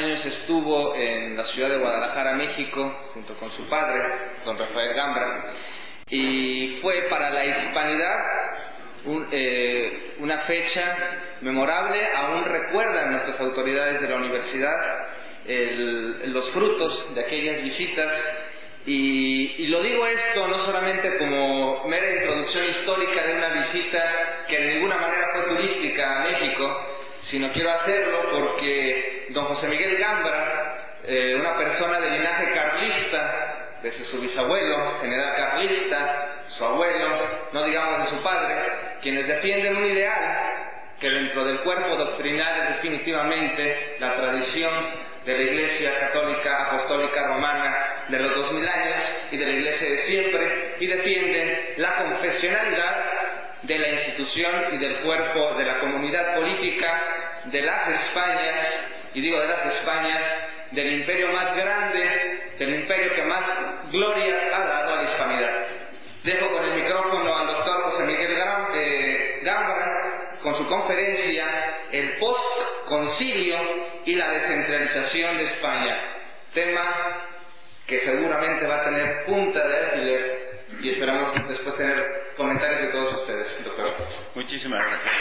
años estuvo en la ciudad de Guadalajara, México, junto con su padre, don Rafael Gambra, y fue para la hispanidad una fecha memorable. Aún recuerdan nuestras autoridades de la universidad los frutos de aquellas visitas, y lo digo esto no solamente como mera introducción histórica de una visita que de ninguna manera fue turística a México, sino quiero hacerlo porque don José Miguel Gambra, una persona de linaje carlista, desde su bisabuelo, general carlista, su abuelo, no digamos de su padre, quienes defienden un ideal que dentro del cuerpo doctrinal es definitivamente la tradición de la Iglesia Católica Apostólica Romana de los 2000 años y de la Iglesia de siempre, y defienden la confesionalidad de la institución y del cuerpo de la comunidad política de las Españas, y digo de las Españas, del imperio más grande, del imperio que más gloria ha dado a la hispanidad. Dejo con el micrófono al doctor José Miguel Gambra con su conferencia El post-concilio y la descentralización de España, tema que seguramente va a tener punta de alfiler, y esperamos después tener comentarios de todos ustedes, doctor. Muchísimas gracias.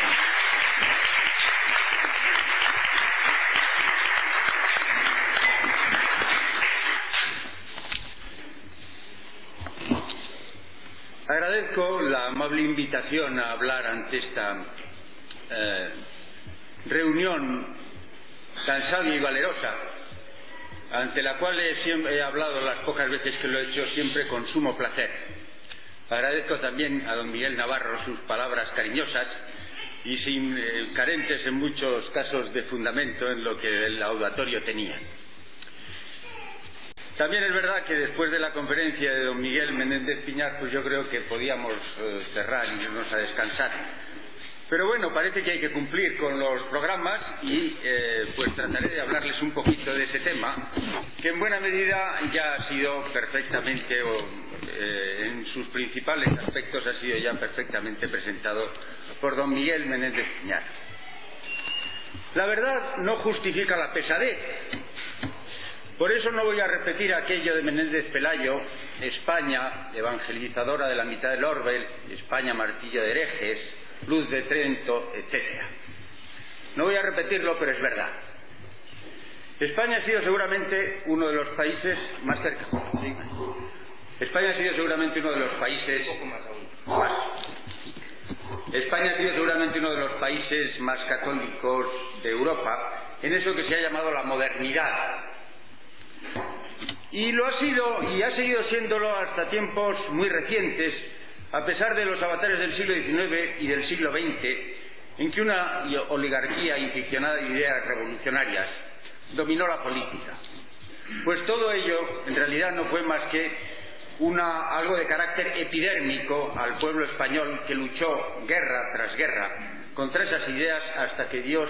Agradezco la amable invitación a hablar ante esta reunión tan sabia y valerosa, ante la cual he hablado las pocas veces que lo he hecho siempre con sumo placer. Agradezco también a don Miguel Navarro sus palabras cariñosas y sin carentes en muchos casos de fundamento en lo que el auditorio tenía. También es verdad que después de la conferencia de don Miguel Menéndez Piñar, pues yo creo que podíamos cerrar y irnos a descansar. Pero bueno, parece que hay que cumplir con los programas y pues trataré de hablarles un poquito de ese tema, que en buena medida ya ha sido perfectamente, en sus principales aspectos ha sido ya perfectamente presentado por don Miguel Menéndez Piñar. La verdad no justifica la pesadez. Por eso no voy a repetir aquello de Menéndez Pelayo: España, evangelizadora de la mitad del orbe, España, martillo de herejes, luz de Trento, etc. No voy a repetirlo, pero es verdad. España ha sido seguramente uno de los países más cerca. ¿Sí? España ha sido seguramente uno de los países España ha sido seguramente uno de los países más católicos de Europa, en eso que se ha llamado la modernidad. Y lo ha sido y ha seguido siéndolo hasta tiempos muy recientes, a pesar de los avatares del siglo XIX y del siglo XX, en que una oligarquía inficionada de ideas revolucionarias dominó la política. Pues todo ello en realidad no fue más que algo de carácter epidérmico al pueblo español, que luchó guerra tras guerra contra esas ideas hasta que Dios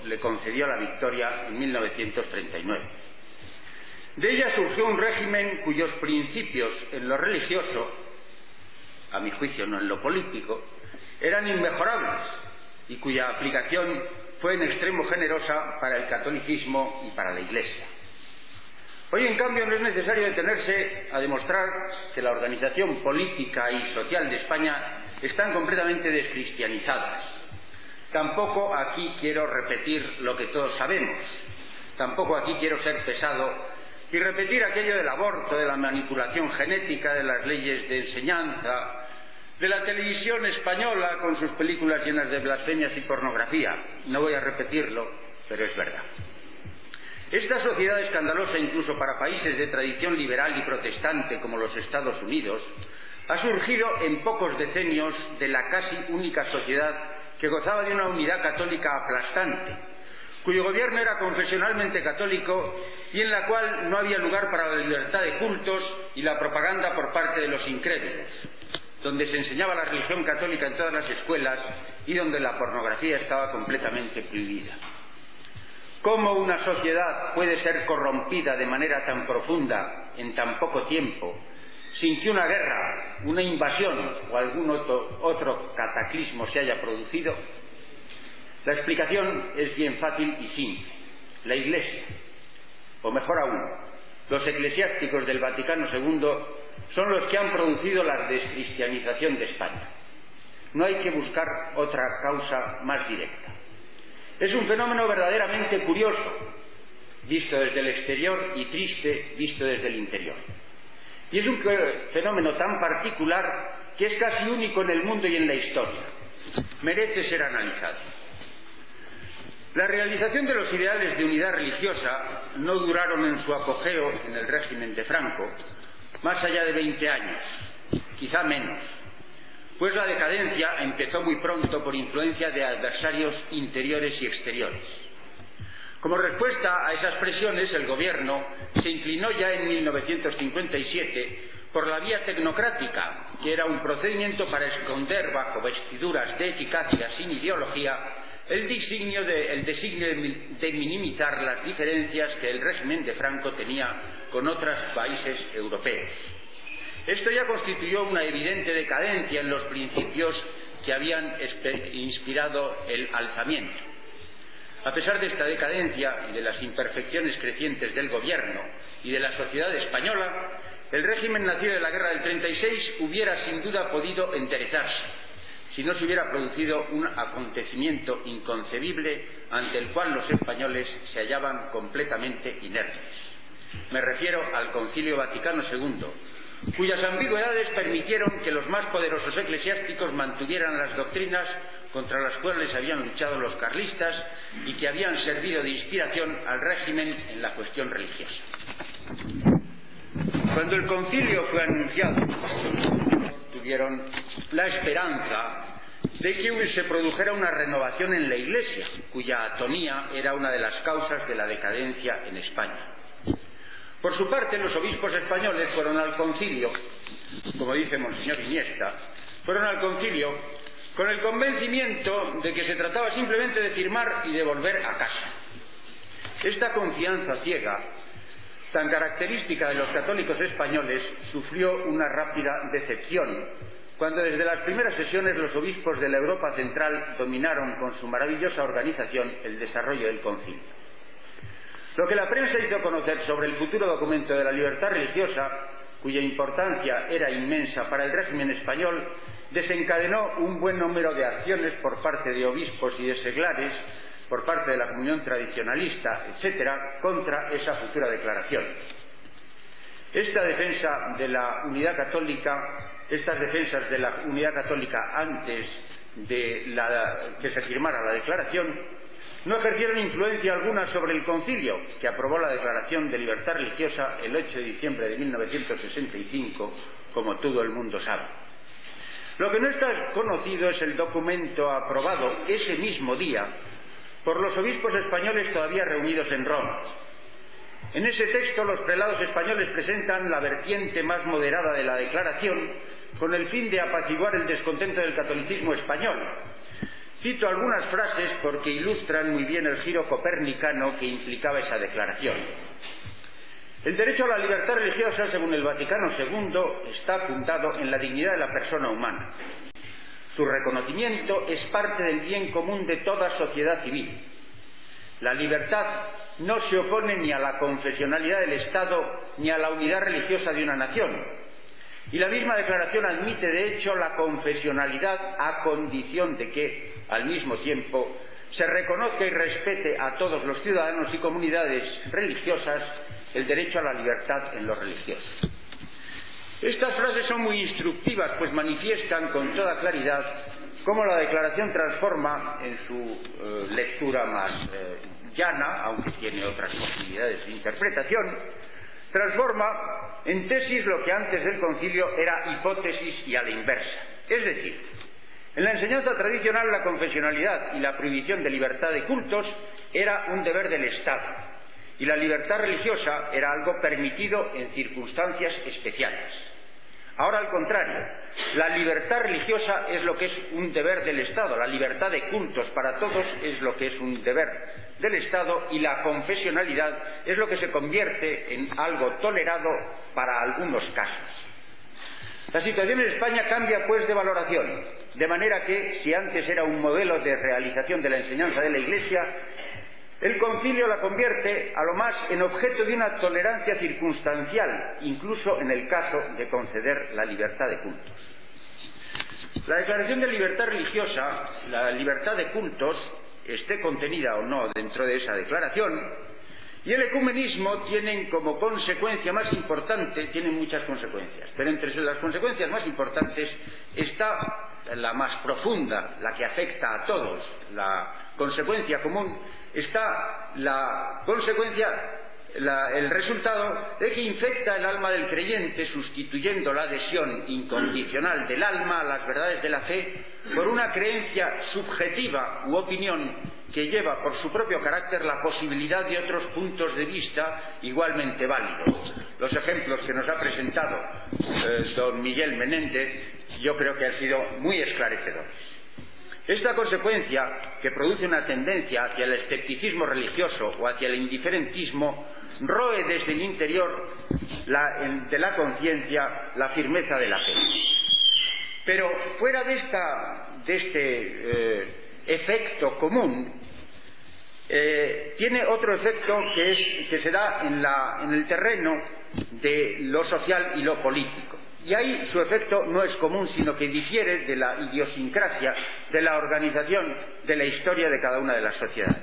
le concedió la victoria en 1939. De ella surgió un régimen cuyos principios en lo religioso, a mi juicio no en lo político, eran inmejorables y cuya aplicación fue en extremo generosa para el catolicismo y para la Iglesia. Hoy, en cambio, no es necesario detenerse a demostrar que la organización política y social de España están completamente descristianizadas. Tampoco aquí quiero repetir lo que todos sabemos. Tampoco aquí quiero ser pesado y repetir aquello del aborto, de la manipulación genética, de las leyes de enseñanza, de la televisión española con sus películas llenas de blasfemias y pornografía. No voy a repetirlo, pero es verdad. Esta sociedad escandalosa incluso para países de tradición liberal y protestante como los Estados Unidos ha surgido en pocos decenios de la casi única sociedad que gozaba de una unidad católica aplastante, cuyo gobierno era confesionalmente católico y en la cual no había lugar para la libertad de cultos y la propaganda por parte de los incrédulos, donde se enseñaba la religión católica en todas las escuelas y donde la pornografía estaba completamente prohibida. ¿Cómo una sociedad puede ser corrompida de manera tan profunda en tan poco tiempo, sin que una guerra, una invasión o algún otro cataclismo se haya producido? La explicación es bien fácil y simple. la Iglesia, o mejor aún, los eclesiásticos del Vaticano II, son los que han producido la descristianización de España. No hay que buscar otra causa más directa. Es un fenómeno verdaderamente curioso, visto desde el exterior, y triste, visto desde el interior. Y es un fenómeno tan particular que es casi único en el mundo y en la historia. Merece ser analizado. La realización de los ideales de unidad religiosa no duraron en su apogeo en el régimen de Franco más allá de 20 años, quizá menos, pues la decadencia empezó muy pronto por influencia de adversarios interiores y exteriores. Como respuesta a esas presiones, el gobierno se inclinó ya en 1957 por la vía tecnocrática, que era un procedimiento para esconder bajo vestiduras de eficacia sin ideología el designio de minimizar las diferencias que el régimen de Franco tenía con otros países europeos. Esto ya constituyó una evidente decadencia en los principios que habían inspirado el alzamiento. A pesar de esta decadencia y de las imperfecciones crecientes del gobierno y de la sociedad española, el régimen nacido de la guerra del 36 hubiera sin duda podido enderezarse si no se hubiera producido un acontecimiento inconcebible ante el cual los españoles se hallaban completamente inertes. Me refiero al Concilio Vaticano II, cuyas ambigüedades permitieron que los más poderosos eclesiásticos mantuvieran las doctrinas contra las cuales habían luchado los carlistas y que habían servido de inspiración al régimen en la cuestión religiosa. Cuando el concilio fue anunciado, tuvieron la esperanza de que se produjera una renovación en la Iglesia, cuya atonía era una de las causas de la decadencia en España. Por su parte, los obispos españoles fueron al concilio, como dice Monseñor Iniesta, fueron al concilio con el convencimiento de que se trataba simplemente de firmar y de volver a casa. Esta confianza ciega, tan característica de los católicos españoles, sufrió una rápida decepción cuando desde las primeras sesiones los obispos de la Europa Central dominaron con su maravillosa organización el desarrollo del concilio. Lo que la prensa hizo conocer sobre el futuro documento de la libertad religiosa, cuya importancia era inmensa para el régimen español, desencadenó un buen número de acciones por parte de obispos y de seglares, por parte de la comunión tradicionalista, etcétera, contra esa futura declaración. Esta defensa de la unidad católica, estas defensas de la unidad católica antes de que se firmara la declaración, no ejercieron influencia alguna sobre el concilio, que aprobó la Declaración de Libertad Religiosa el 8 de diciembre de 1965, como todo el mundo sabe. Lo que no está conocido es el documento aprobado ese mismo día por los obispos españoles todavía reunidos en Roma. En ese texto los prelados españoles presentan la vertiente más moderada de la declaración con el fin de apaciguar el descontento del catolicismo español. Cito algunas frases porque ilustran muy bien el giro copernicano que implicaba esa declaración. El derecho a la libertad religiosa, según el Vaticano II, está fundado en la dignidad de la persona humana. Su reconocimiento es parte del bien común de toda sociedad civil. La libertad no se opone ni a la confesionalidad del Estado ni a la unidad religiosa de una nación. Y la misma declaración admite, de hecho, la confesionalidad a condición de que, al mismo tiempo, se reconozca y respete a todos los ciudadanos y comunidades religiosas el derecho a la libertad en lo religioso. Estas frases son muy instructivas, pues manifiestan con toda claridad cómo la declaración transforma, en su lectura más llana, aunque tiene otras posibilidades de interpretación, transforma en tesis lo que antes del concilio era hipótesis y a la inversa. Es decir, en la enseñanza tradicional la confesionalidad y la prohibición de libertad de cultos era un deber del Estado y la libertad religiosa era algo permitido en circunstancias especiales. Ahora, al contrario, la libertad religiosa es lo que es un deber del Estado, la libertad de cultos para todos es lo que es un deber del Estado y la confesionalidad es lo que se convierte en algo tolerado para algunos casos. La situación en España cambia, pues, de valoración, de manera que, si antes era un modelo de realización de la enseñanza de la Iglesia, El concilio la convierte a lo más en objeto de una tolerancia circunstancial, incluso en el caso de conceder la libertad de cultos. La Declaración de Libertad Religiosa, la libertad de cultos, esté contenida o no dentro de esa declaración, y el ecumenismo tienen como consecuencia más importante, tienen muchas consecuencias, pero entre las consecuencias más importantes está la más profunda, la que afecta a todos, la consecuencia común, está la consecuencia, el resultado de que infecta el alma del creyente, sustituyendo la adhesión incondicional del alma a las verdades de la fe por una creencia subjetiva u opinión que lleva por su propio carácter la posibilidad de otros puntos de vista igualmente válidos. Los ejemplos que nos ha presentado don Miguel Menéndez yo creo que han sido muy esclarecedores. Esta consecuencia, que produce una tendencia hacia el escepticismo religioso o hacia el indiferentismo, roe desde el interior de la conciencia la firmeza de la fe. Pero fuera de este efecto común, tiene otro efecto que se da en el terreno de lo social y lo político. Y ahí su efecto no es común, sino que difiere de la idiosincrasia, de la organización, de la historia de cada una de las sociedades.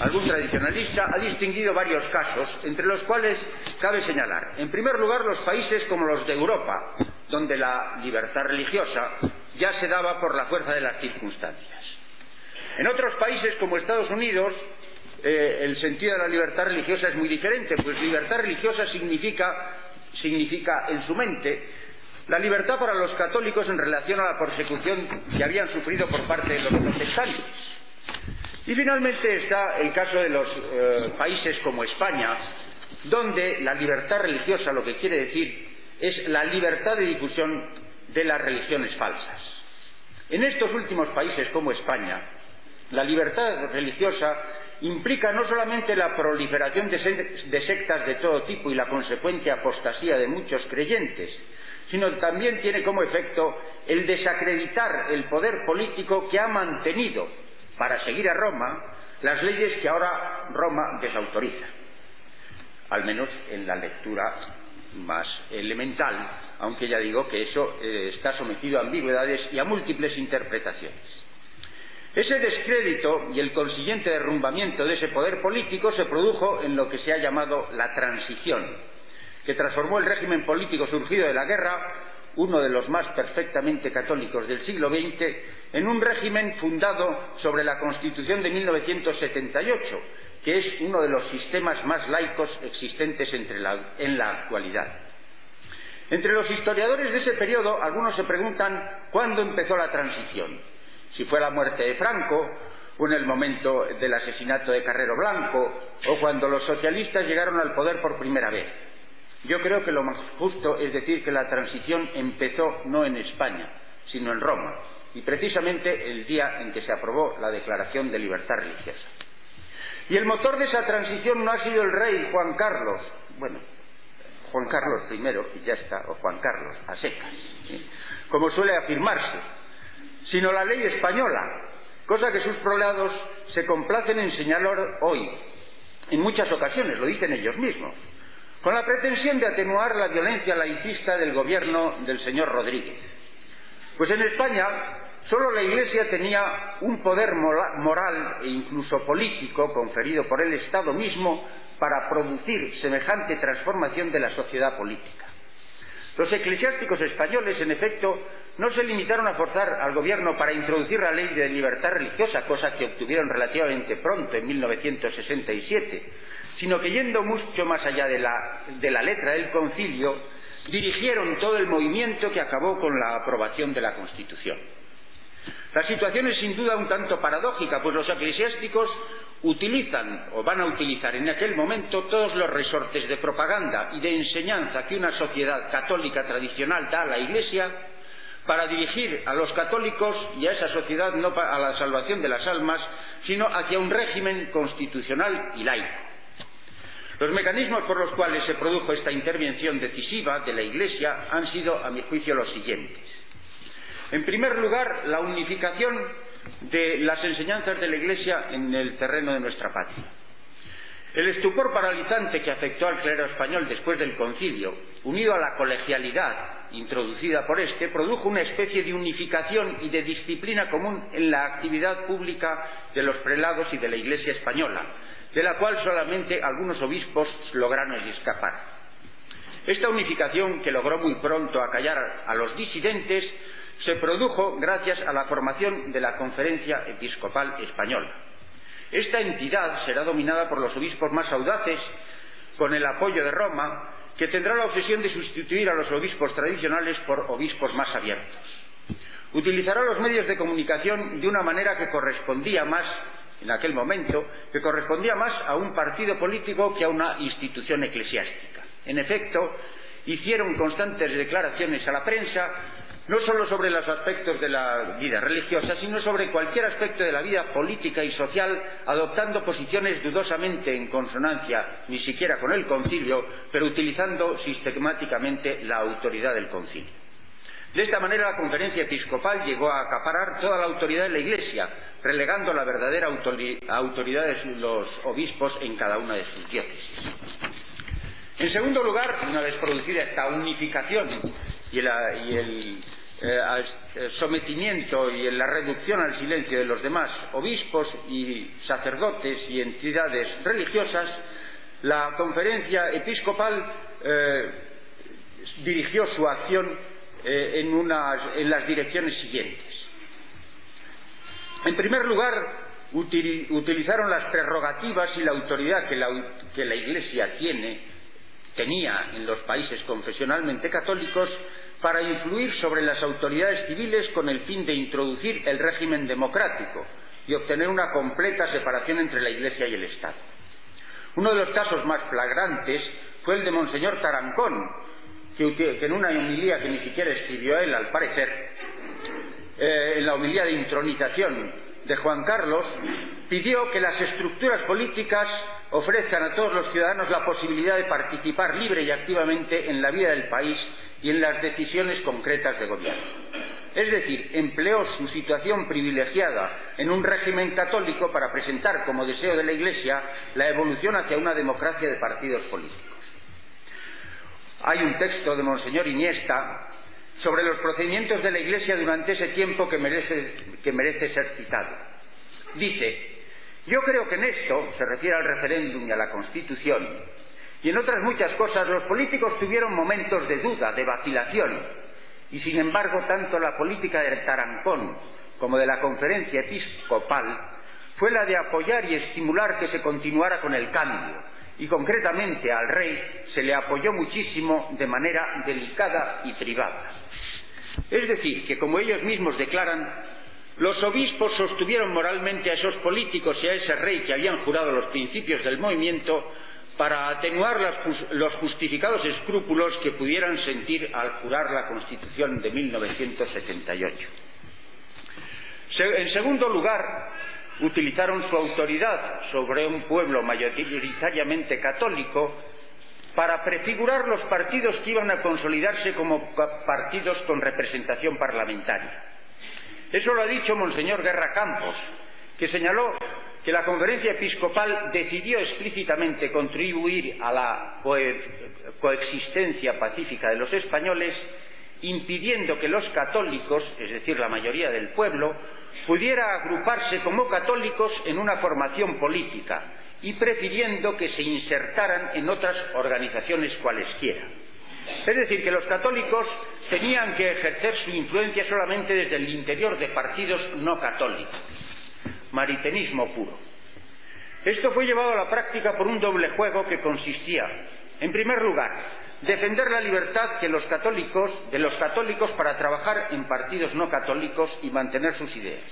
Algún tradicionalista ha distinguido varios casos, entre los cuales cabe señalar, en primer lugar, los países como los de Europa, donde la libertad religiosa ya se daba por la fuerza de las circunstancias. En otros países como Estados Unidos, el sentido de la libertad religiosa es muy diferente, pues libertad religiosa significa en su mente la libertad para los católicos en relación a la persecución que habían sufrido por parte de los protestantes. Y finalmente está el caso de los países como España, donde la libertad religiosa lo que quiere decir es la libertad de difusión de las religiones falsas. En estos últimos países como España, la libertad religiosa implica no solamente la proliferación de sectas de todo tipo y la consecuente apostasía de muchos creyentes, sino también tiene como efecto el desacreditar el poder político que ha mantenido, para seguir a Roma, las leyes que ahora Roma desautoriza, al menos en la lectura más elemental, aunque ya digo que eso está sometido a ambigüedades y a múltiples interpretaciones. Ese descrédito y el consiguiente derrumbamiento de ese poder político se produjo en lo que se ha llamado la transición, que transformó el régimen político surgido de la guerra, uno de los más perfectamente católicos del siglo XX, en un régimen fundado sobre la Constitución de 1978, que es uno de los sistemas más laicos existentes en la actualidad. Entre los historiadores de ese periodo, algunos se preguntan cuándo empezó la transición. Si fue la muerte de Franco, o en el momento del asesinato de Carrero Blanco, o cuando los socialistas llegaron al poder por primera vez. Yo creo que lo más justo es decir que la transición empezó no en España, sino en Roma, y precisamente el día en que se aprobó la Declaración de Libertad Religiosa. Y el motor de esa transición no ha sido el rey Juan Carlos, Juan Carlos I, y ya está, o Juan Carlos, a secas, ¿sí?, como suele afirmarse, sino la ley española, cosa que sus prelados se complacen en señalar hoy, en muchas ocasiones, lo dicen ellos mismos, con la pretensión de atenuar la violencia laicista del gobierno del señor Rodríguez. Pues en España solo la Iglesia tenía un poder moral e incluso político conferido por el Estado mismo para producir semejante transformación de la sociedad política. Los eclesiásticos españoles, en efecto, no se limitaron a forzar al gobierno para introducir la ley de libertad religiosa, cosa que obtuvieron relativamente pronto, en 1967, sino que, yendo mucho más allá de la letra del concilio, dirigieron todo el movimiento que acabó con la aprobación de la Constitución. La situación es sin duda un tanto paradójica, pues los eclesiásticos utilizan o van a utilizar en aquel momento todos los resortes de propaganda y de enseñanza que una sociedad católica tradicional da a la Iglesia para dirigir a los católicos y a esa sociedad no a la salvación de las almas, sino hacia un régimen constitucional y laico. Los mecanismos por los cuales se produjo esta intervención decisiva de la Iglesia han sido, a mi juicio, los siguientes. En primer lugar, la unificación de las enseñanzas de la Iglesia en el terreno de nuestra patria. El estupor paralizante que afectó al clero español después del concilio, unido a la colegialidad introducida por este, produjo una especie de unificación y de disciplina común en la actividad pública de los prelados y de la Iglesia española, de la cual solamente algunos obispos lograron escapar. Esta unificación, que logró muy pronto acallar a los disidentes, se produjo gracias a la formación de la Conferencia Episcopal Española. Esta entidad será dominada por los obispos más audaces, con el apoyo de Roma, que tendrá la obsesión de sustituir a los obispos tradicionales por obispos más abiertos. Utilizará los medios de comunicación de una manera que correspondía más, en aquel momento, que correspondía más a un partido político que a una institución eclesiástica. En efecto, hicieron constantes declaraciones a la prensa, no solo sobre los aspectos de la vida religiosa, sino sobre cualquier aspecto de la vida política y social, adoptando posiciones dudosamente en consonancia, ni siquiera con el concilio, pero utilizando sistemáticamente la autoridad del concilio. De esta manera, la Conferencia Episcopal llegó a acaparar toda la autoridad de la Iglesia, relegando la verdadera autoridad de los obispos en cada una de sus diócesis. En segundo lugar, una vez producida esta unificación y el sometimiento y la reducción al silencio de los demás obispos y sacerdotes y entidades religiosas, la Conferencia Episcopal dirigió su acción en las direcciones siguientes. En primer lugar, utilizaron las prerrogativas y la autoridad que la Iglesia tenía en los países confesionalmente católicos para influir sobre las autoridades civiles con el fin de introducir el régimen democrático y obtener una completa separación entre la Iglesia y el Estado. Uno de los casos más flagrantes fue el de Monseñor Tarancón, que en una homilía que ni siquiera escribió él, al parecer, en la homilía de intronización de Juan Carlos, pidió que las estructuras políticas ofrezcan a todos los ciudadanos la posibilidad de participar libre y activamente en la vida del país y en las decisiones concretas de gobierno. Es decir, empleó su situación privilegiada en un régimen católico para presentar como deseo de la Iglesia la evolución hacia una democracia de partidos políticos. Hay un texto de Monseñor Iniesta sobre los procedimientos de la Iglesia durante ese tiempo que merece ser citado. Dice: yo creo que en esto, se refiere al referéndum y a la Constitución, y en otras muchas cosas, los políticos tuvieron momentos de duda, de vacilación, y sin embargo, tanto la política de Tarancón como de la Conferencia Episcopal fue la de apoyar y estimular que se continuara con el cambio, y concretamente al rey se le apoyó muchísimo de manera delicada y privada. Es decir, que como ellos mismos declaran, los obispos sostuvieron moralmente a esos políticos y a ese rey que habían jurado los principios del movimiento para atenuar los justificados escrúpulos que pudieran sentir al jurar la Constitución de 1978. En segundo lugar, utilizaron su autoridad sobre un pueblo mayoritariamente católico para prefigurar los partidos que iban a consolidarse como partidos con representación parlamentaria. Eso lo ha dicho Monseñor Guerra Campos, que señaló que la Conferencia Episcopal decidió explícitamente contribuir a la coexistencia pacífica de los españoles, impidiendo que los católicos, es decir, la mayoría del pueblo, pudiera agruparse como católicos en una formación política y prefiriendo que se insertaran en otras organizaciones cualesquiera. Es decir, que los católicos tenían que ejercer su influencia solamente desde el interior de partidos no católicos. Maritenismo puro. Esto fue llevado a la práctica por un doble juego que consistía, en primer lugar, defender la libertad de los católicos para trabajar en partidos no católicos y mantener sus ideas.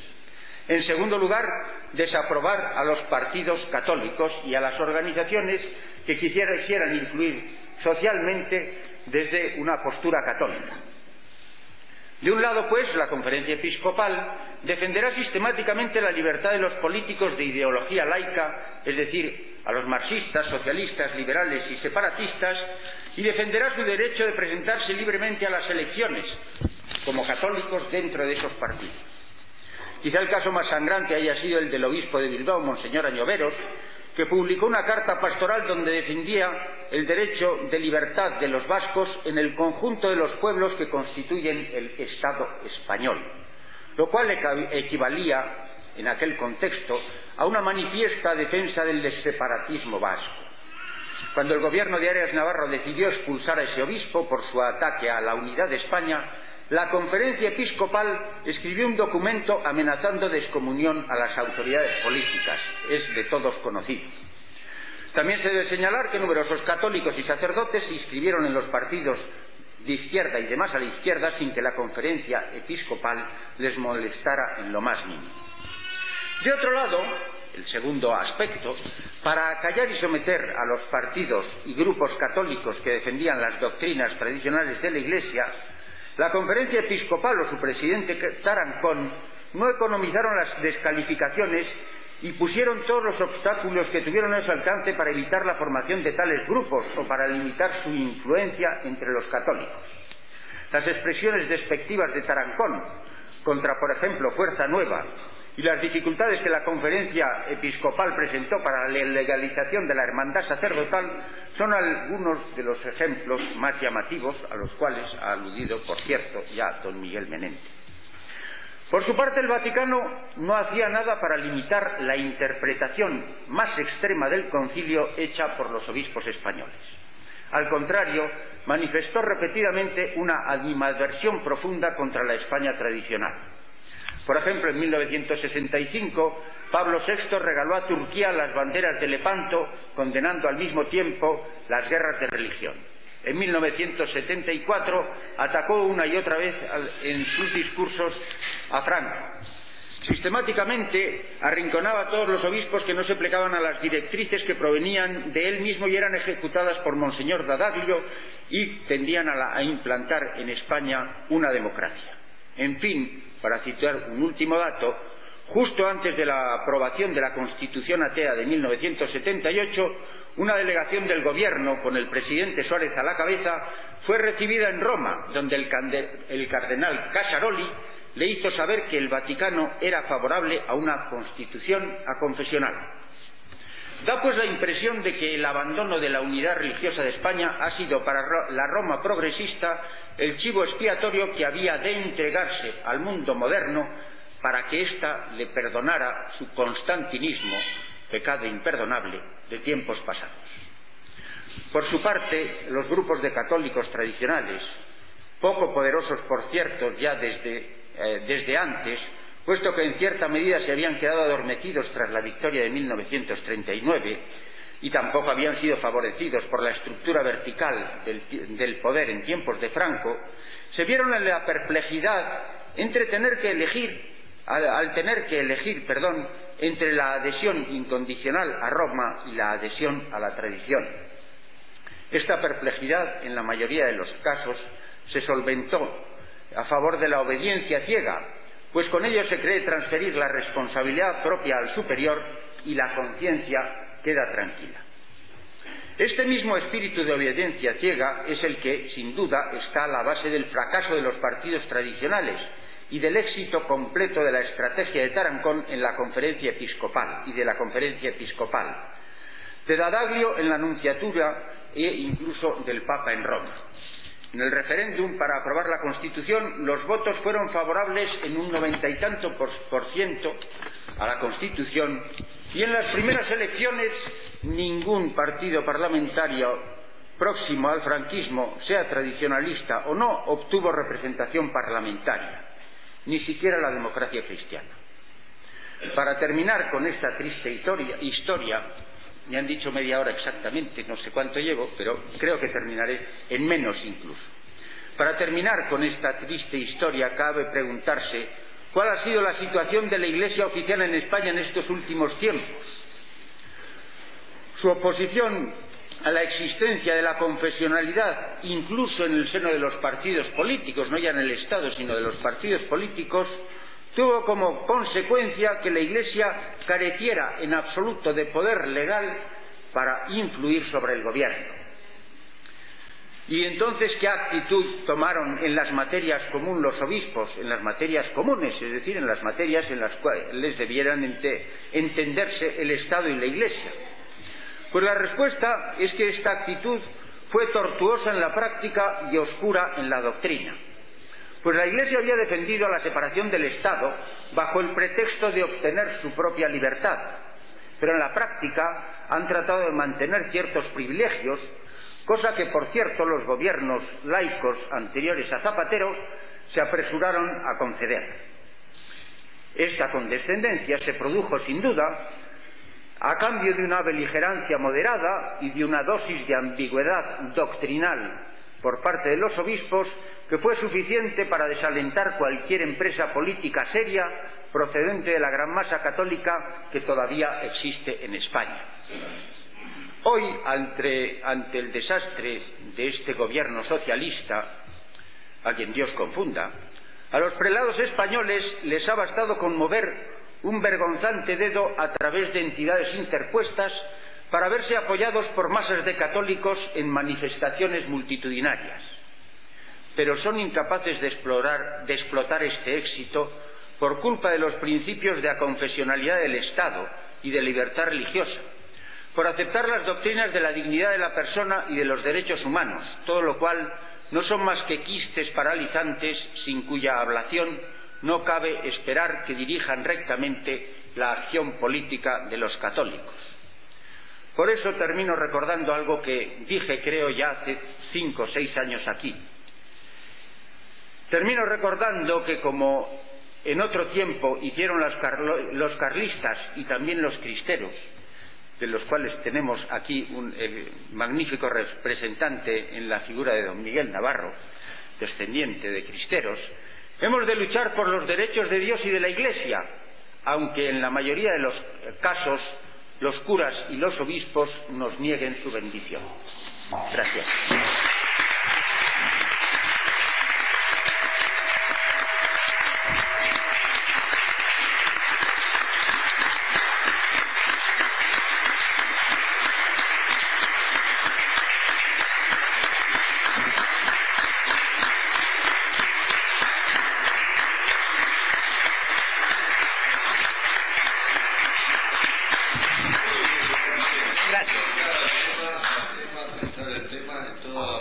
En segundo lugar, desaprobar a los partidos católicos y a las organizaciones que quisieran influir socialmente desde una postura católica. De un lado, pues, la Conferencia Episcopal defenderá sistemáticamente la libertad de los políticos de ideología laica, es decir, a los marxistas, socialistas, liberales y separatistas, y defenderá su derecho de presentarse libremente a las elecciones como católicos dentro de esos partidos. Quizá el caso más sangrante haya sido el del obispo de Bilbao, Monseñor Añoveros, que publicó una carta pastoral donde defendía el derecho de libertad de los vascos en el conjunto de los pueblos que constituyen el Estado español, lo cual equivalía, en aquel contexto, a una manifiesta defensa del separatismo vasco. Cuando el gobierno de Arias Navarro decidió expulsar a ese obispo por su ataque a la unidad de España, la Conferencia Episcopal escribió un documento amenazando de excomunión a las autoridades políticas. Es de todos conocido. También se debe señalar que numerosos católicos y sacerdotes se inscribieron en los partidos de izquierda y de más a la izquierda sin que la Conferencia Episcopal les molestara en lo más mínimo. De otro lado, el segundo aspecto, para acallar y someter a los partidos y grupos católicos que defendían las doctrinas tradicionales de la Iglesia, la Conferencia Episcopal o su presidente Tarancón no economizaron las descalificaciones y pusieron todos los obstáculos que tuvieron a su alcance para evitar la formación de tales grupos o para limitar su influencia entre los católicos. Las expresiones despectivas de Tarancón contra, por ejemplo, Fuerza Nueva y las dificultades que la Conferencia Episcopal presentó para la legalización de la hermandad sacerdotal son algunos de los ejemplos más llamativos a los cuales ha aludido, por cierto, ya don Miguel Menente. Por su parte, el Vaticano no hacía nada para limitar la interpretación más extrema del concilio hecha por los obispos españoles. Al contrario, manifestó repetidamente una animadversión profunda contra la España tradicional. Por ejemplo, en 1965, Pablo VI regaló a Turquía las banderas de Lepanto, condenando al mismo tiempo las guerras de religión. En 1974 atacó una y otra vez en sus discursos a Franco. Sistemáticamente arrinconaba a todos los obispos que no se plegaban a las directrices que provenían de él mismo y eran ejecutadas por Monseñor Dadaglio y tendían a implantar en España una democracia. En fin, para citar un último dato, justo antes de la aprobación de la Constitución atea de 1978, una delegación del Gobierno, con el presidente Suárez a la cabeza, fue recibida en Roma, donde el cardenal Casaroli le hizo saber que el Vaticano era favorable a una constitución aconfesional. Da pues la impresión de que el abandono de la unidad religiosa de España ha sido para la Roma progresista el chivo expiatorio que había de entregarse al mundo moderno para que ésta le perdonara su constantinismo, pecado imperdonable de tiempos pasados. Por su parte, los grupos de católicos tradicionales, poco poderosos por cierto ya desde antes, puesto que en cierta medida se habían quedado adormecidos tras la victoria de 1939 y tampoco habían sido favorecidos por la estructura vertical del poder en tiempos de Franco, se vieron en la perplejidad entre tener que elegir entre la adhesión incondicional a Roma y la adhesión a la tradición. Esta perplejidad, en la mayoría de los casos, se solventó a favor de la obediencia ciega, pues con ello se cree transferir la responsabilidad propia al superior y la conciencia queda tranquila. Este mismo espíritu de obediencia ciega es el que, sin duda, está a la base del fracaso de los partidos tradicionales y del éxito completo de la estrategia de Tarancón en la Conferencia Episcopal y de la Conferencia Episcopal, de Dadaglio en la Nunciatura e incluso del Papa en Roma. En el referéndum para aprobar la Constitución, los votos fueron favorables en un 90 y tanto por ciento a la Constitución, y en las primeras elecciones ningún partido parlamentario próximo al franquismo, sea tradicionalista o no, obtuvo representación parlamentaria, ni siquiera la democracia cristiana. Para terminar con esta triste historia, me han dicho media hora exactamente, no sé cuánto llevo, pero creo que terminaré en menos incluso. Para terminar con esta triste historia, cabe preguntarse cuál ha sido la situación de la Iglesia oficial en España en estos últimos tiempos. Su oposición a la existencia de la confesionalidad, incluso en el seno de los partidos políticos, no ya en el Estado, sino de los partidos políticos, tuvo como consecuencia que la Iglesia careciera en absoluto de poder legal para influir sobre el gobierno. Y entonces, ¿qué actitud tomaron en las materias comunes los obispos? En las materias comunes, es decir, en las materias en las cuales debieran entenderse el Estado y la Iglesia. Pues la respuesta es que esta actitud fue tortuosa en la práctica y oscura en la doctrina. Pues la Iglesia había defendido la separación del Estado bajo el pretexto de obtener su propia libertad, pero en la práctica han tratado de mantener ciertos privilegios, cosa que, por cierto, los gobiernos laicos anteriores a Zapatero se apresuraron a conceder. Esta condescendencia se produjo, sin duda, a cambio de una beligerancia moderada y de una dosis de ambigüedad doctrinal por parte de los obispos que fue suficiente para desalentar cualquier empresa política seria procedente de la gran masa católica que todavía existe en España. Hoy, ante el desastre de este gobierno socialista, a quien Dios confunda, a los prelados españoles les ha bastado con mover un vergonzante dedo a través de entidades interpuestas para verse apoyados por masas de católicos en manifestaciones multitudinarias. Pero son incapaces de explotar este éxito por culpa de los principios de aconfesionalidad del Estado y de libertad religiosa, por aceptar las doctrinas de la dignidad de la persona y de los derechos humanos, todo lo cual no son más que quistes paralizantes sin cuya ablación no cabe esperar que dirijan rectamente la acción política de los católicos. Por eso termino recordando algo que dije, creo, ya hace 5 o 6 años aquí. Termino recordando que, como en otro tiempo hicieron los carlistas y también los cristeros, de los cuales tenemos aquí un magnífico representante en la figura de don Miguel Navarro, descendiente de cristeros, hemos de luchar por los derechos de Dios y de la Iglesia, aunque en la mayoría de los casos los curas y los obispos nos nieguen su bendición. Gracias. El tema de toda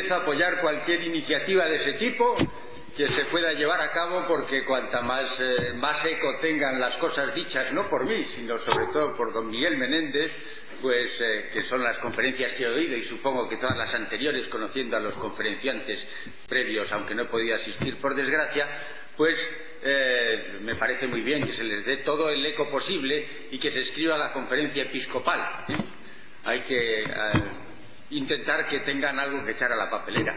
usted apoyar cualquier iniciativa de ese tipo que se pueda llevar a cabo, porque cuanta más eco tengan las cosas dichas, no por mí, sino sobre todo por don Miguel Menéndez, pues que son las conferencias que he oído, y supongo que todas las anteriores, conociendo a los conferenciantes previos, aunque no he podido asistir por desgracia, pues me parece muy bien que se les dé todo el eco posible y que se escriba la conferencia episcopal. Hay que intentar que tengan algo que echar a la papelera.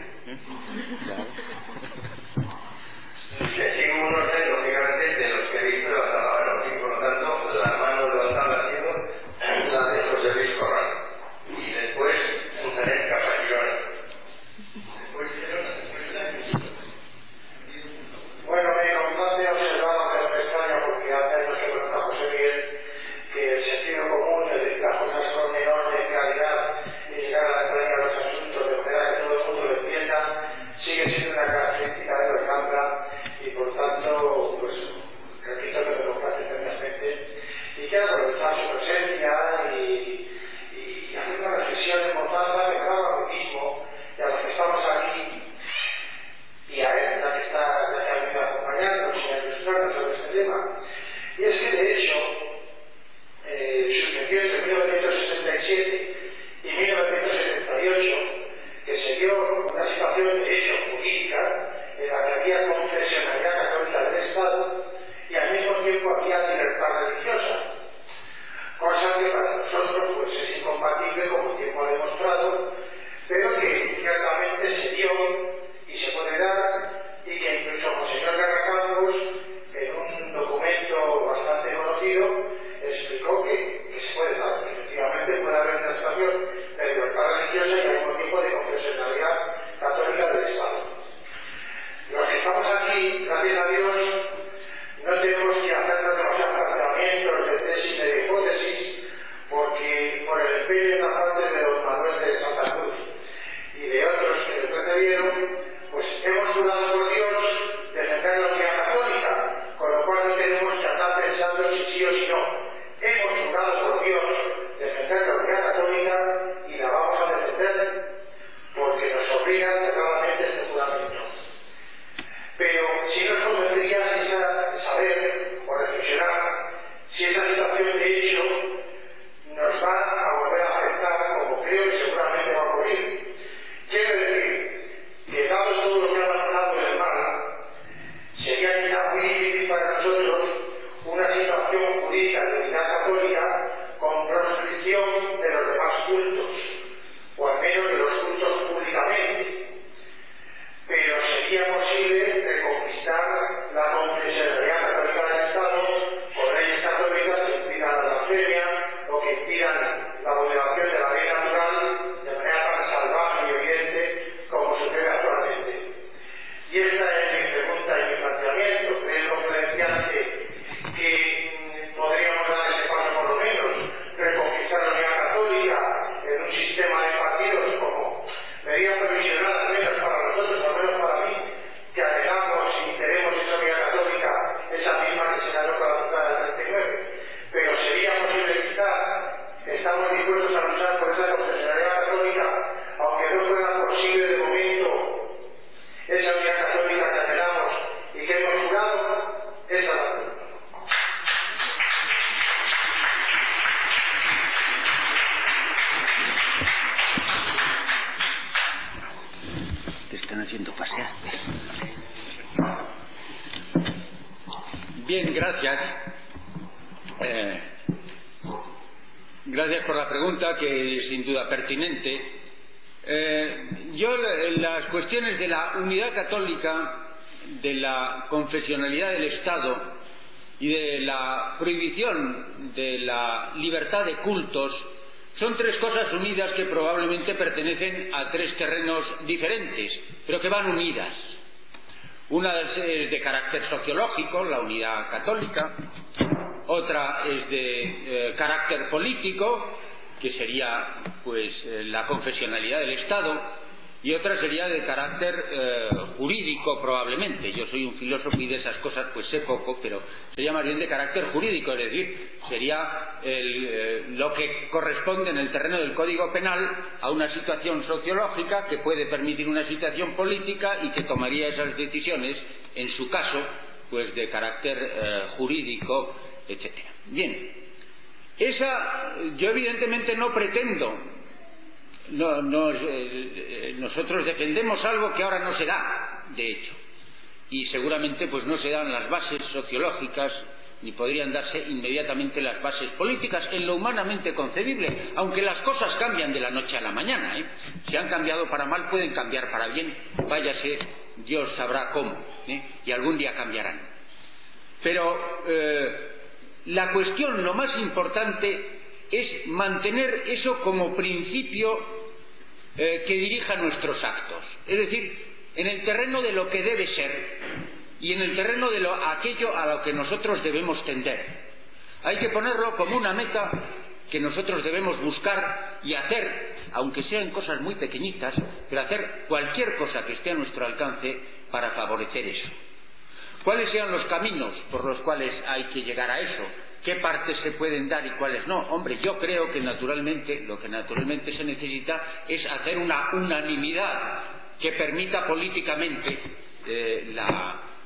Sí, uno lógicamente de los que he visto hasta ahora, y por lo tanto la mano levantada ha sido la de José Luis Corral, y después Montaner Capallón, después bueno, me contaste observado que me extraña, porque hace años que conozco a José Miguel, que el sentido común, es decir, las cosas son enormes claridad y llegar a la claridad de los asuntos de manera que todo el mundo lo entienda, sigue siendo una característica de los Gambra. Y por tanto, pues repito que me lo hace perfectamente y quiero aprovechar su presencia y hacer una reflexión de importancia que claro a mí mismo y a los que estamos aquí y a él, la que ha venido acompañándonos y a ilustrarnos sobre este tema. Y es que de hecho sucedió entre 1967 y 1978 que se dio una situación de hecho jurídica en la que había confesionalidad católica del Estado y al mismo tiempo había libertad religiosa, cosa que para nosotros pues es incompatible, como el tiempo ha demostrado, pero que ciertamente se dio y se puede dar, y que incluso Monseñor Garracampos, en un documento bastante conocido, explicó que se puede dar, que efectivamente puede haber una situación de libertad religiosa y al mismo tiempo de confesionalidad católica del Estado. Los que estamos aquí, gracias a Dios, no tenemos que hacernos demasiados planteamientos de tesis y de hipótesis, porque por el empeño inagotable de don Manuel de Santa Cruz y de otros que le precedieron, pues hemos jurado por Dios defender la unidad católica, con lo cual no tenemos que andar pensando si sí o si no. Hemos jurado por Dios defender la unidad católica y la vamos a defender porque nos obliga claramente este juramento. Pero si nos convendría saber o reflexionar si esa situación de hecho nos va a volver a afectar, como creo que seguramente va a ocurrir. Quiero decir que dado todo lo que ha pasado en el mar, sería quizá muy difícil para nosotros una situación jurídica de unidad católica con proscripción de los demás cultos, o al menos de los cultos públicamente. Pero sería posible reconquistar la confesionalidad católica del Estado con leyes católicas que impidan la blasfemia o que impidan la vulneración de la ley natural de manera tan salvaje y evidente como sucede actualmente. Y esta es mi pregunta y mi planteamiento. ¿Cree el conferenciante que podríamos dar ese paso por lo menos, reconquistar la unidad católica en un sistema de partidos como medida provisional, al menos para nosotros, al menos para mí, que anhelamos y queremos esa unidad católica, esa misma que se ganó con la Junta del 39? Pero sería posible quitar, estamos dispuestos a luchar por esa confesionalidad católica, aunque no fuera posible de momento esa unidad católica que anhelamos y que hemos jurado. Esa es la pregunta. Te están haciendo pasear. Bien, gracias. Gracias por la pregunta, que es sin duda pertinente. Yo las cuestiones de la unidad católica, de la confesionalidad del Estado y de la prohibición de la libertad de cultos son tres cosas unidas que probablemente pertenecen a tres terrenos diferentes, pero que van unidas. Una es de carácter sociológico, la unidad católica; otra es de carácter político, que sería pues la confesionalidad del Estado; y otra sería de carácter jurídico, probablemente. Yo soy un filósofo y de esas cosas pues sé poco, pero sería más bien de carácter jurídico, es decir, sería lo que corresponde en el terreno del Código Penal a una situación sociológica que puede permitir una situación política y que tomaría esas decisiones, en su caso, pues de carácter jurídico, etcétera. Bien, yo evidentemente no pretendo. Nosotros defendemos algo que ahora no se da, de hecho, y seguramente pues no se dan las bases sociológicas ni podrían darse inmediatamente las bases políticas en lo humanamente concebible, aunque las cosas cambian de la noche a la mañana, Si han cambiado para mal, pueden cambiar para bien, váyase, Dios sabrá cómo, y algún día cambiarán. Pero la cuestión, lo más importante, es mantener eso como principio que dirija nuestros actos, es decir, en el terreno de lo que debe ser y en el terreno de aquello a lo que nosotros debemos tender. Hay que ponerlo como una meta que nosotros debemos buscar y hacer, aunque sean cosas muy pequeñitas, pero hacer cualquier cosa que esté a nuestro alcance para favorecer eso. ¿Cuáles sean los caminos por los cuales hay que llegar a eso? ¿Qué partes se pueden dar y cuáles no? Hombre, yo creo que naturalmente, lo que naturalmente se necesita es hacer una unanimidad que permita políticamente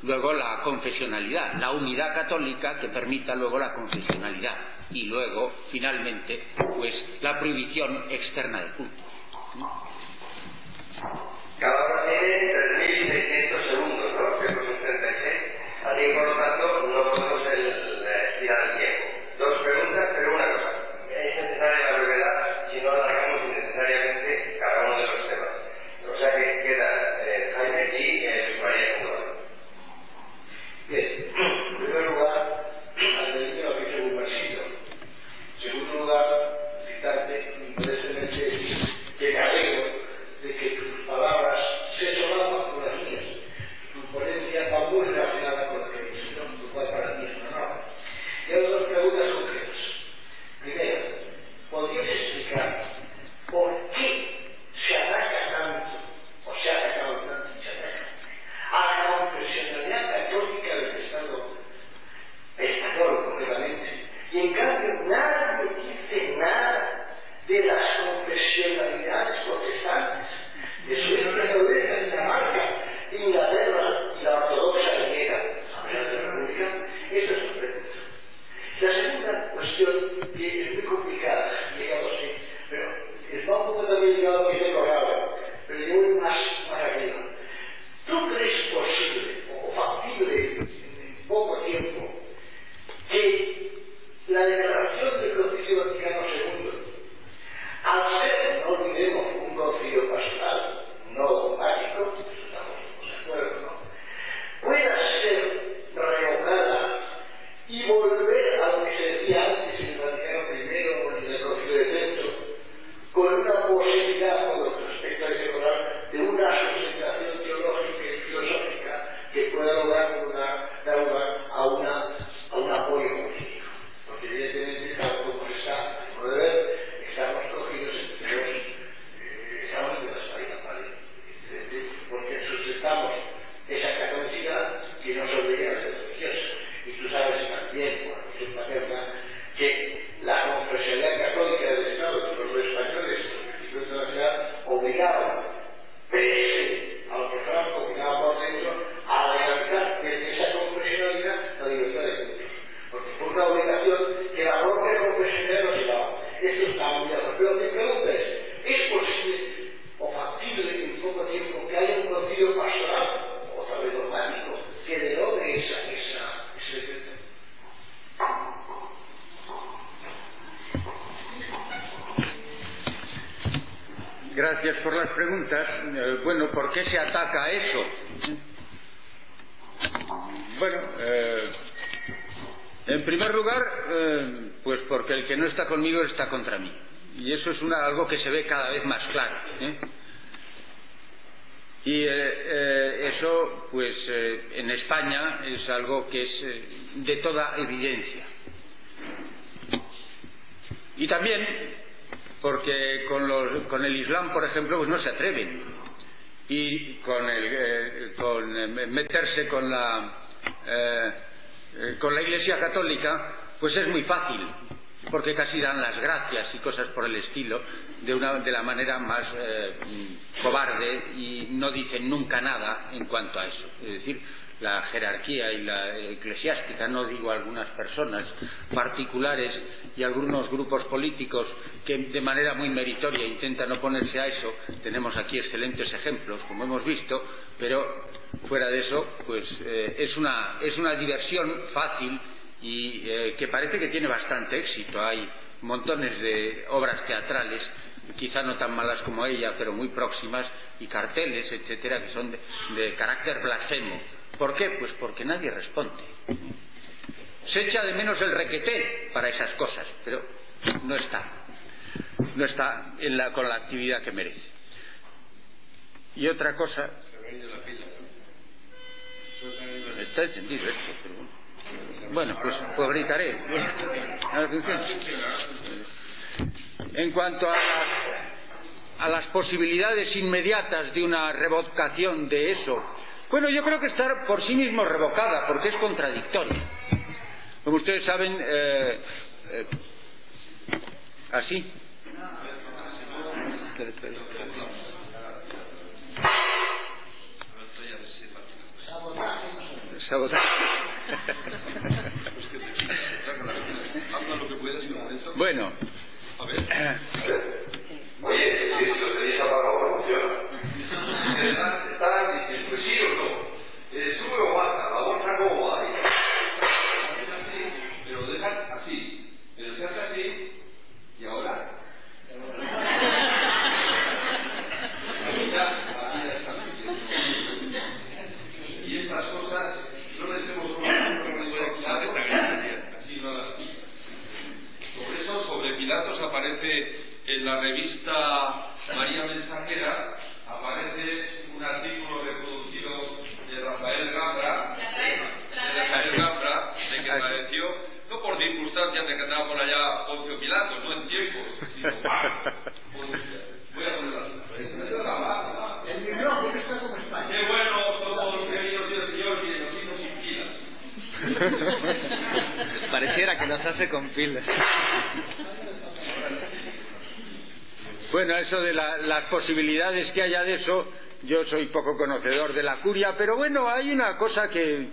luego la confesionalidad, la unidad católica que permita luego la confesionalidad y luego, finalmente, pues la prohibición externa del culto. Cada hora tiene 3.600 segundos, ¿no? 36. Así que, por lo tanto, no podemos estirar el tiempo. Dos preguntas, pero una cosa. Es necesaria la brevedad, si no alargamos innecesariamente cada uno de los temas. O sea que queda Jaime y Jesús María Condor. Bien, en primer lugar, agradecer lo que hizo un versito. En segundo lugar, citarte, modestamente, que me alegro de que tus palabras se solapan con las mías. Tu ponencia va muy relacionada con lo que dices, ¿no? Lo cual para mí es un honor. Y ahora dos preguntas concretas. Primero, ¿podrías explicar por qué se ataca tanto, o se ha atacado tanto y se ataca a la confesionalidad católica del Estado español, concretamente? Y en cambio, nadie dice nada de las confesionalidades protestantes, de Suecia, Noruega, Dinamarca, Inglaterra y la ortodoxa griega, a pesar de la República. Esto es un pregunta. La segunda cuestión, que es muy complicada, digamos así, pero está un poco también ligado a lo que tengo ahora, pero yo voy más arriba. ¿Tú crees posible o factible en poco tiempo que la declaración del Concilio Vaticano II, al ser, no olvidemos, un concilio pastoral, no dogmático, estamos de acuerdo, ¿no?, pueda ser revocada y volver a lo que se decía antes en el Vaticano I o en el Concilio de Trento, con una posibilidad con respecto a ese coral de una sustentación teológica y filosófica que pueda dar lugar a un apoyo político? Porque evidentemente, tal como se está, como de ver, estamos cogidos entre los estamos de las páginas, ¿vale? Porque sustentamos esa catolicidad que nos obliga a ser religiosos. Y tú sabes también, por acción paterna, que la confesionalidad católica del Estado, que los españoles, los principios de la ciudad, obligaban, pese a lo que Franco opinaba por dentro, a legalizar desde esa confesionalidad la libertad de culto. Porque fue una obligación que la propia confesionalidad nos llevaba. Esto está muy bien. Pero mi pregunta ¿es posible o factible en poco tiempo que haya un concilio pastoral, o tal vez dogmático, que derogue ese decreto? Gracias por las preguntas. Bueno, ¿por qué se ataca a eso? Bueno, en primer lugar, pues porque el que no está conmigo está contra mí. Y eso es algo que se ve cada vez más claro. Y eso, pues, en España es algo que es de toda evidencia. Y también porque con el Islam, por ejemplo, pues no se atreven. y con meterse con la Iglesia Católica, pues es muy fácil, porque casi dan las gracias y cosas por el estilo, de la manera más cobarde, y no dicen nunca nada en cuanto a eso. Es decir, la jerarquía y la eclesiástica, no digo algunas personas particulares y algunos grupos políticos que de manera muy meritoria intentan oponerse a eso, tenemos aquí excelentes ejemplos, como hemos visto, pero fuera de eso, pues es una diversión fácil y que parece que tiene bastante éxito. Hay montones de obras teatrales, quizá no tan malas como ella, pero muy próximas, y carteles, etcétera, que son de carácter blasfemo. ¿Por qué? Pues porque nadie responde. Se echa de menos el requeté para esas cosas, pero no está con la actividad que merece. Y otra cosa, está entendido esto, pero bueno, pues gritaré. En cuanto a las posibilidades inmediatas de una revocación de eso, bueno, yo creo que está por sí mismo revocada, porque es contradictoria. Como ustedes saben, así. Sabotaje. Bueno. Oye, si lo tenéis apagado, no funciona. Está diciendo, sí o no. Sube o baja, la bolsa cómo va ahí. Pero lo dejas así. Pero se hace así. ¿Y ahora? Y estas cosas no les hemos así no las pillas. Sobre eso, sobre Pilatos aparece en la revista María Mensajera, aparece un artículo reproducido de Rafael Gambra, de que padeció, no por circunstancias de que andaba por allá Poncio Pilatos, no en tiempos, sino voy a ponerlo así. El micrófono está como España. Qué bueno somos queridos del Señor y nos hijos sin pilas. Pareciera que nos hace con pilas. Bueno, eso de las posibilidades que haya de eso, yo soy poco conocedor de la curia, pero bueno, hay una cosa que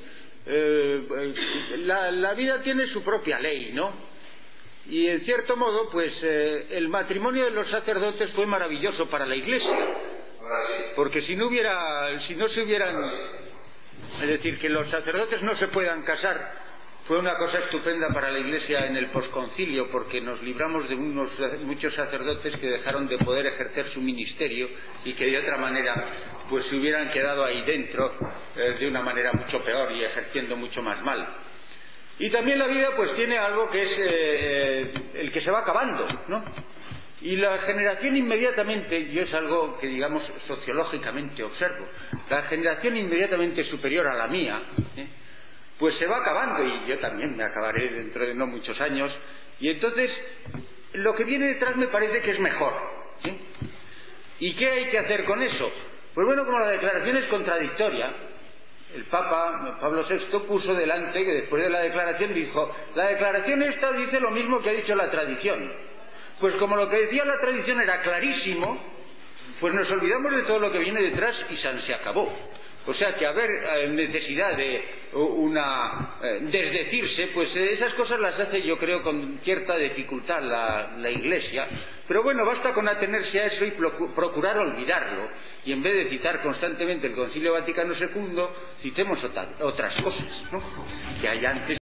la vida tiene su propia ley, ¿no? Y en cierto modo, pues el matrimonio de los sacerdotes fue maravilloso para la Iglesia, porque si no se hubieran, es decir, que los sacerdotes no se puedan casar, fue una cosa estupenda para la Iglesia en el posconcilio, porque nos libramos de muchos sacerdotes que dejaron de poder ejercer su ministerio y que de otra manera pues se hubieran quedado ahí dentro de una manera mucho peor y ejerciendo mucho más mal. Y también la vida pues tiene algo que es el que se va acabando, ¿no? Y la generación inmediatamente, y es algo que digamos sociológicamente observo, la generación inmediatamente superior a la mía, pues se va acabando, y yo también me acabaré dentro de no muchos años, y entonces lo que viene detrás me parece que es mejor, ¿sí? ¿Y qué hay que hacer con eso? Pues bueno, como la declaración es contradictoria, el Papa Pablo VI puso delante que después de la declaración dijo: la declaración esta dice lo mismo que ha dicho la tradición. Pues como lo que decía la tradición era clarísimo, pues nos olvidamos de todo lo que viene detrás y se acabó. O sea que haber necesidad de desdecirse, pues esas cosas las hace, yo creo, con cierta dificultad la Iglesia. Pero bueno, basta con atenerse a eso y procurar olvidarlo. Y en vez de citar constantemente el Concilio Vaticano II, citemos otras cosas, ¿no?, que hay antes.